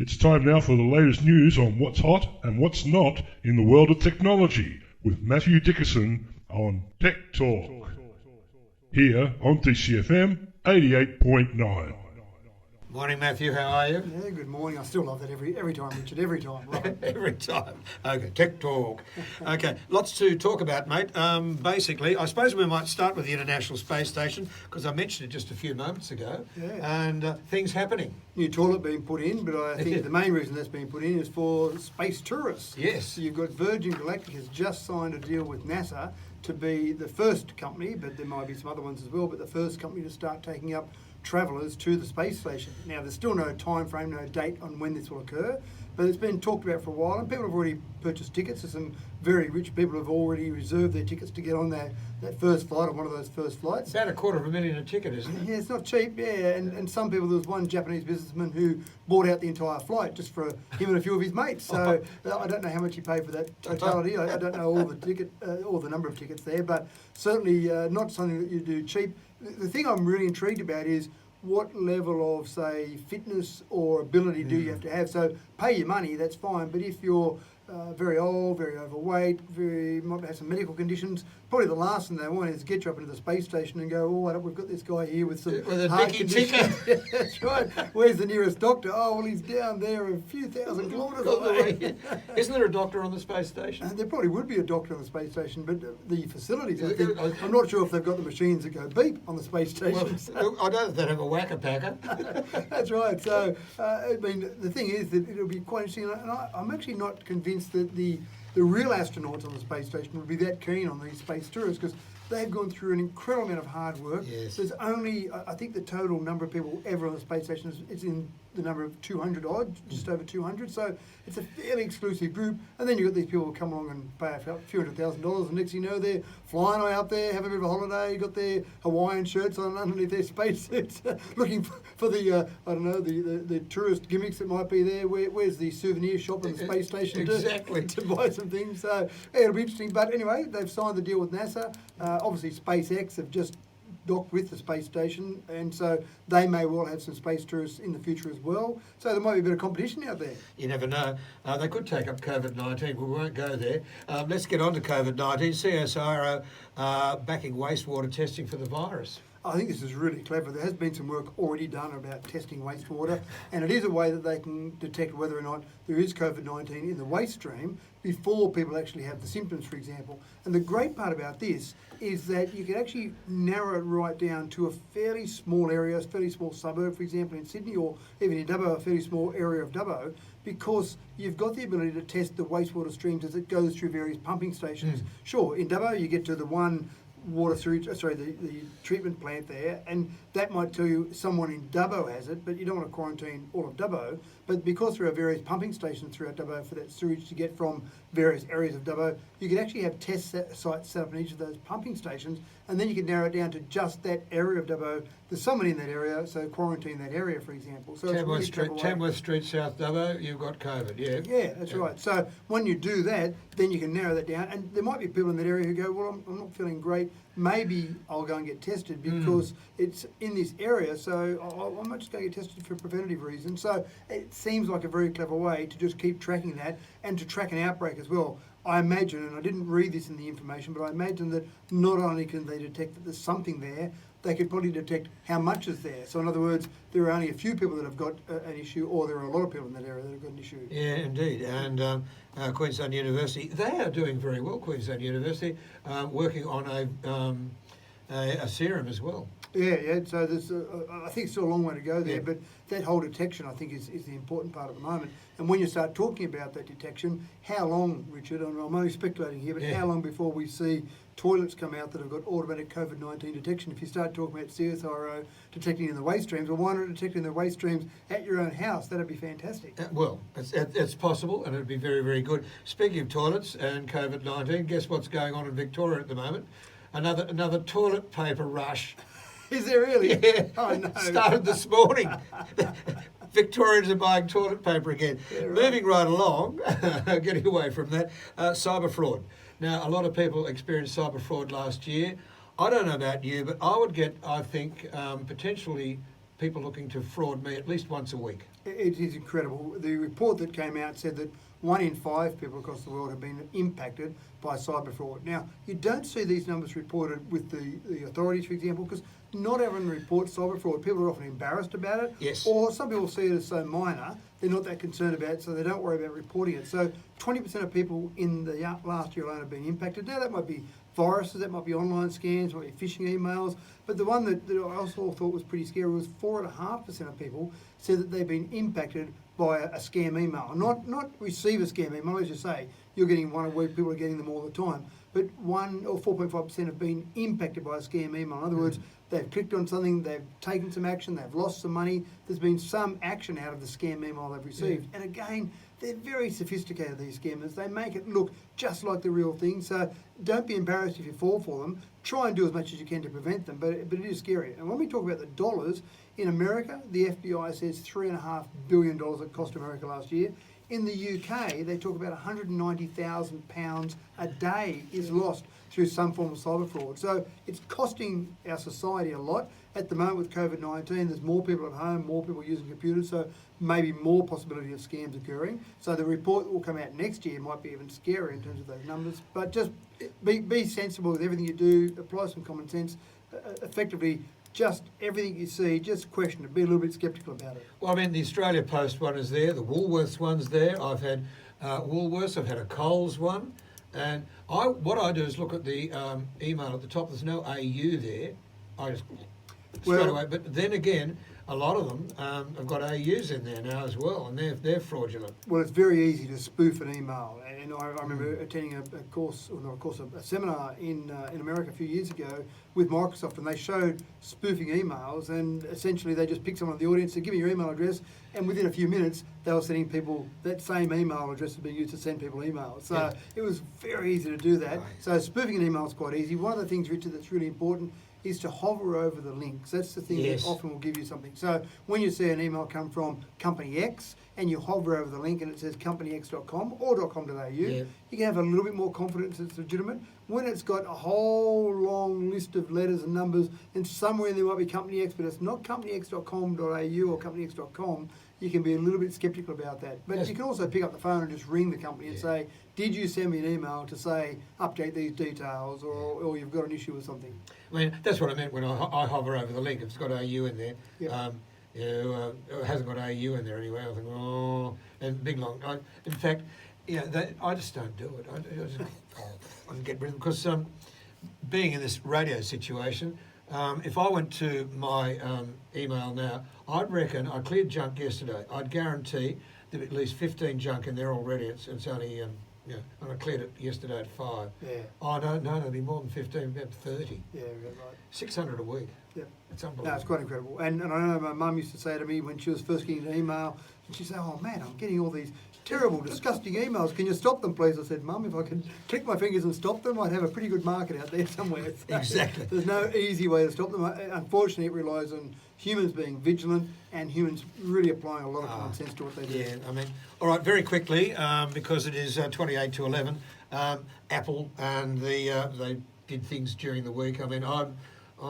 It's time now for the latest news on what's hot and what's not in the world of technology with Matthew Dickerson on Tech Talk. Here on TCFM 88.9. Morning, Matthew. How are you? Yeah, good morning. I still love that every time, Richard. Every time. Right? Every time. Okay, Tech Talk. Okay, lots to talk about, mate. Basically, I suppose we might start with the International Space Station because I mentioned it just a few moments ago. Yeah. And things happening. New toilet being put in, but I think the main reason that's being put in is for space tourists. Yes. So you've got Virgin Galactic has just signed a deal with NASA to be the first company, but there might be some other ones as well, but the first company to start taking up travellers to the space station. Now, there's still no time frame, no date on when this will occur, but it's been talked about for a while, and people have already purchased tickets. There's some very rich people have already reserved their tickets to get on that first flight, on one of those first flights. About $250,000 a ticket, isn't it? Yeah, it's not cheap, yeah, and some people, there was one Japanese businessman who bought out the entire flight just for him and a few of his mates, so I don't know how much he paid for that totality. I don't know all the number of tickets there, but certainly not something that you do cheap. The thing I'm really intrigued about is what level of, say, fitness or ability do you have to have? So pay your money, that's fine, but if you're very old, very overweight, might have some medical conditions, probably the last thing they want is get you up into the space station and go, oh, we've got this guy here with some with a heart dicky conditions. ticket. That's right. Where's the nearest doctor? Oh, well, he's down there a few thousand kilometres away. Isn't there a doctor on the space station? There probably would be a doctor on the space station, but the facilities, I think, I'm not sure if they've got the machines that go beep on the space station. Well, I don't know if they'd have a whacker-packer. That's right. So, I mean, the thing is that it'll be quite interesting, and I'm actually not convinced that the real astronauts on the space station would be that keen on these space tourists, because they've gone through an incredible amount of hard work. Yes. There's only, I think the total number of people ever on the space station is in the number of 200 odd, just over 200. So it's a fairly exclusive group. And then you've got these people who come along and pay a few $100,000, and next thing you know, they're flying out there, having a bit of a holiday, got their Hawaiian shirts on underneath their spacesuits, looking for the, I don't know, the tourist gimmicks that might be there. Where's the souvenir shop in the space station exactly. to buy some things? So yeah, it'll be interesting. But anyway, they've signed the deal with NASA. Obviously, SpaceX have just docked with the space station, and so they may well have some space tourists in the future as well. So there might be a bit of competition out there. You never know. They could take up COVID-19. We won't go there. Let's get on to COVID-19. CSIRO backing wastewater testing for the virus. I think this is really clever. There has been some work already done about testing wastewater, and it is a way that they can detect whether or not there is COVID-19 in the waste stream before people actually have the symptoms, for example. And the great part about this is that you can actually narrow it right down to a fairly small area, a fairly small suburb, for example, in Sydney, or even in Dubbo, a fairly small area of Dubbo, because you've got the ability to test the wastewater streams as it goes through various pumping stations. Sure, in Dubbo you get to the one the treatment plant there, and that might tell you someone in Dubbo has it, but you don't want to quarantine all of Dubbo. But because there are various pumping stations throughout Dubbo for that sewage to get from various areas of Dubbo, you can actually have test sites set up in each of those pumping stations, and then you can narrow it down to just that area of Dubbo. There's someone in that area, so quarantine that area, for example. So Tamworth Street, South Dubbo, you've got COVID, yeah? Yeah, that's right. So when you do that, then you can narrow that down. And there might be people in that area who go, well, I'm not feeling great. Maybe I'll go and get tested because it's in this area, so I'm not just going to get tested for preventative reasons. So it seems like a very clever way to just keep tracking that and to track an outbreak as well. I imagine, and I didn't read this in the information, but I imagine that not only can they detect that there's something there, they could probably detect how much is there. So in other words, there are only a few people that have got an issue, or there are a lot of people in that area that have got an issue. Yeah, indeed. And Queensland University, they are doing very well, Queensland University, working on a serum as well. Yeah. So there's, I think it's still a long way to go there, but that whole detection, I think, is the important part at the moment. And when you start talking about that detection, how long, Richard, and I'm only speculating here, but how long before we see toilets come out that have got automatic COVID-19 detection? If you start talking about CSIRO detecting in the waste streams, well, why not detect in the waste streams at your own house? That'd be fantastic. Well, it's possible, and it'd be very, very good. Speaking of toilets and COVID-19, guess what's going on in Victoria at the moment? Another toilet paper rush. Is there really? Yeah. Oh, no. Started this morning. Victorians are buying toilet paper again. Yeah, right. Moving right along, getting away from that, cyber fraud. Now, a lot of people experienced cyber fraud last year. I don't know about you, but I would get, I think, potentially people looking to fraud me at least once a week. It is incredible. The report that came out said that 1 in 5 people across the world have been impacted by cyber fraud. Now, you don't see these numbers reported with the authorities, for example, because not everyone reports cyber fraud. People are often embarrassed about it. Yes. Or some people see it as so minor, they're not that concerned about it, so they don't worry about reporting it. So 20% of people in the last year alone have been impacted. Now, that might be viruses, that might be online scams, might be phishing emails. But the one that I also thought was pretty scary was 4.5% of people said that they've been impacted by a scam email. Not receive a scam email, as you say, you're getting one a week, people are getting them all the time. But 4.5% have been impacted by a scam email. In other words, they've clicked on something, they've taken some action, they've lost some money, there's been some action out of the scam email they've received. And again, they're very sophisticated, these scammers. They make it look just like the real thing. So don't be embarrassed if you fall for them. Try and do as much as you can to prevent them, but it is scary. And when we talk about the dollars, in America, the FBI says $3.5 billion it cost America last year. In the UK, they talk about £190,000 a day is lost through some form of cyber fraud. So it's costing our society a lot. At the moment with COVID-19, there's more people at home, more people using computers, so maybe more possibility of scams occurring. So the report that will come out next year might be even scarier in terms of those numbers. But just be sensible with everything you do, apply some common sense, effectively just everything you see, just question it, be a little bit sceptical about it. Well, I mean, the Australia Post one is there, the Woolworths one's there. I've had Woolworths, I've had a Coles one. And what I do is look at the email at the top, there's no AU there. I just straight away. But then again, a lot of them have got AUs in there now as well, and they're fraudulent. Well, it's very easy to spoof an email. And I remember attending a course, or not a course, a seminar in America a few years ago with Microsoft, and they showed spoofing emails, and essentially they just picked someone in the audience to give me your email address, and within a few minutes they were sending people that same email address had been used to send people emails. So it was very easy to do that. Right. So spoofing an email is quite easy. One of the things, Richard, that's really important is to hover over the links. That's the thing that often will give you something. So when you see an email come from Company X and you hover over the link and it says companyx.com or .com.au, you can have a little bit more confidence it's legitimate. When it's got a whole long list of letters and numbers and somewhere there might be Company X, but it's not companyx.com.au or companyx.com, you can be a little bit sceptical about that. But you can also pick up the phone and just ring the company and say, did you send me an email to say, update these details, or you've got an issue with something? I mean, that's what I meant when I hover over the link. If it's got AU in there, it hasn't got AU in there anyway. I think, and big long. In fact, I just don't do it. I can get rid of them because being in this radio situation, if I went to my email now, I'd reckon I cleared junk yesterday. I'd guarantee there'd be at least 15 junk in there already. It's only and I cleared it yesterday at 5. Yeah. Oh, no, there'll be more than 15, about 30. Yeah, right. 600 a week. Yeah. It's unbelievable. No, it's quite incredible. And I know my mum used to say to me when she was first getting an email, and she'd say, oh man, I'm getting all these terrible, disgusting emails. Can you stop them, please? I said, Mum, if I could click my fingers and stop them, I'd have a pretty good market out there somewhere. So exactly. There's no easy way to stop them. Unfortunately, it relies on humans being vigilant and humans really applying a lot of common sense to what they do. Yeah, I mean, all right, very quickly, because it is 28 to 11, Apple and they did things during the week. I mean, I'm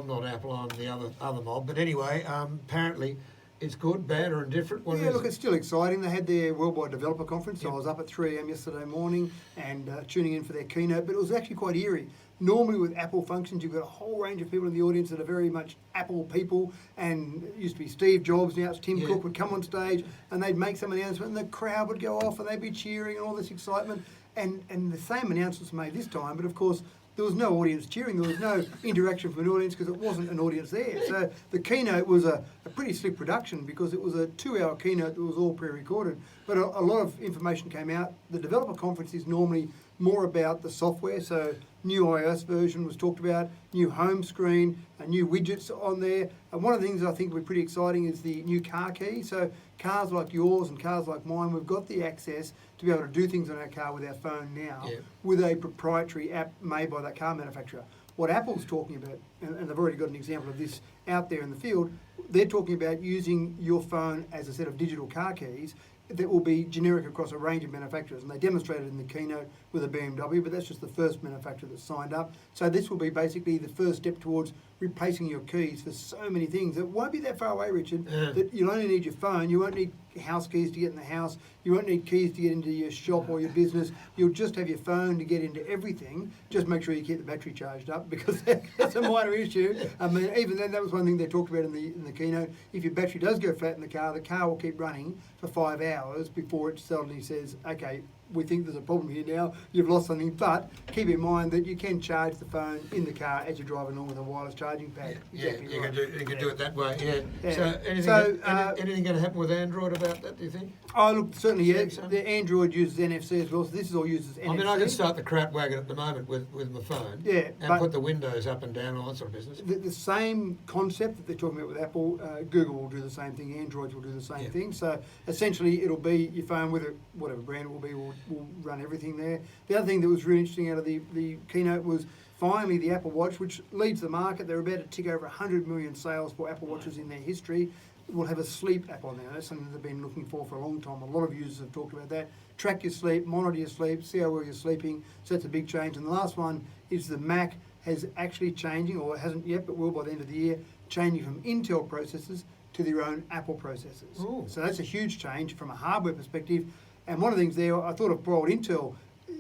not Apple, I'm the other mob. But anyway, apparently it's good, bad or indifferent? Look, it's still exciting. They had their Worldwide Developer Conference. So I was up at 3 a.m. yesterday morning and tuning in for their keynote, but it was actually quite eerie. Normally with Apple functions, you've got a whole range of people in the audience that are very much Apple people, and it used to be Steve Jobs, now it's Tim Cook would come on stage and they'd make some announcement and the crowd would go off and they'd be cheering and all this excitement. And the same announcements were made this time, but of course, there was no audience cheering, there was no interaction from an audience because it wasn't an audience there. So the keynote was a pretty slick production because it was a 2-hour keynote that was all pre-recorded. But a lot of information came out. The developer conference is normally more about the software, so new iOS version was talked about, new home screen, new widgets on there. And one of the things I think will be pretty exciting is the new car key. So cars like yours and cars like mine, we've got the access to be able to do things on our car with our phone now with a proprietary app made by that car manufacturer. What Apple's talking about, and they've already got an example of this out there in the field, they're talking about using your phone as a set of digital car keys that will be generic across a range of manufacturers. And they demonstrated in the keynote with a BMW, but that's just the first manufacturer that's signed up. So this will be basically the first step towards replacing your keys for so many things. It won't be that far away, Richard, Yeah. that you'll only need your phone. You won't need house keys to get in the house. You won't need keys to get into your shop or your business. You'll just have your phone to get into everything. Just make sure you keep the battery charged up, because that's a minor issue. I mean, even then, that was one thing they talked about in the keynote. If your battery does go flat in the car will keep running for 5 hours before it suddenly says, okay, we think there's a problem here now, you've lost something. But keep in mind that you can charge the phone in the car as you're driving along with a wireless charging pad. Exactly you right. can do it that way. Yeah. Yeah. So anything So, anything going to happen with Android about that? Do you think? Oh, look, certainly, yeah. Samsung? The Android uses NFC as well, so this is all uses NFC. I mean, I can start the crap wagon at the moment with my phone. Yeah, And but- put the windows up and down, all that sort of business. The same concept that they're talking about with Apple, Google will do the same thing, Androids will do the same Yeah. thing. So essentially, it'll be your phone, whatever brand it will be, will run everything there. The other thing that was really interesting out of the keynote was finally the Apple Watch, which leads the market. They're about to tick over 100 million sales for Apple Watches in their history. Will have a sleep app on there. That's something they've been looking for a long time. A lot of users have talked about that. Track your sleep, monitor your sleep, see how well you're sleeping. So that's a big change. And the last one is the Mac has actually changing, or it hasn't yet, but will by the end of the year, changing from Intel processors to their own Apple processors. Ooh. So that's a huge change from a hardware perspective. And one of the things there, I thought of poor old Intel.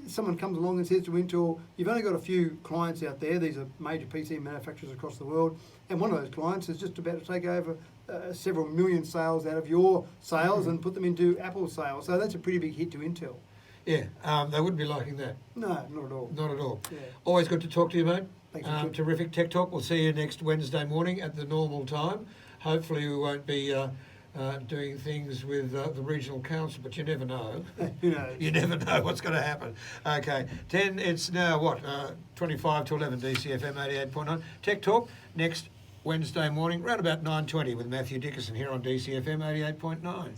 Someone comes along and says to Intel, you've only got a few clients out there. These are major PC manufacturers across the world. And one of those clients is just about to take over several million sales out of your sales and put them into Apple sales. So that's a pretty big hit to Intel. Yeah, they wouldn't be liking that. No, not at all. Not at all. Yeah. Always good to talk to you, mate. Thanks, Richard. Terrific Tech Talk. We'll see you next Wednesday morning at the normal time. Hopefully we won't be doing things with the regional council, but you never know. Who knows? You never know what's going to happen. Okay, 10, it's now what, 25 to 11, DCFM 88.9. Tech Talk next Wednesday morning, around about 9:20 with Matthew Dickerson here on DCFM 88.9.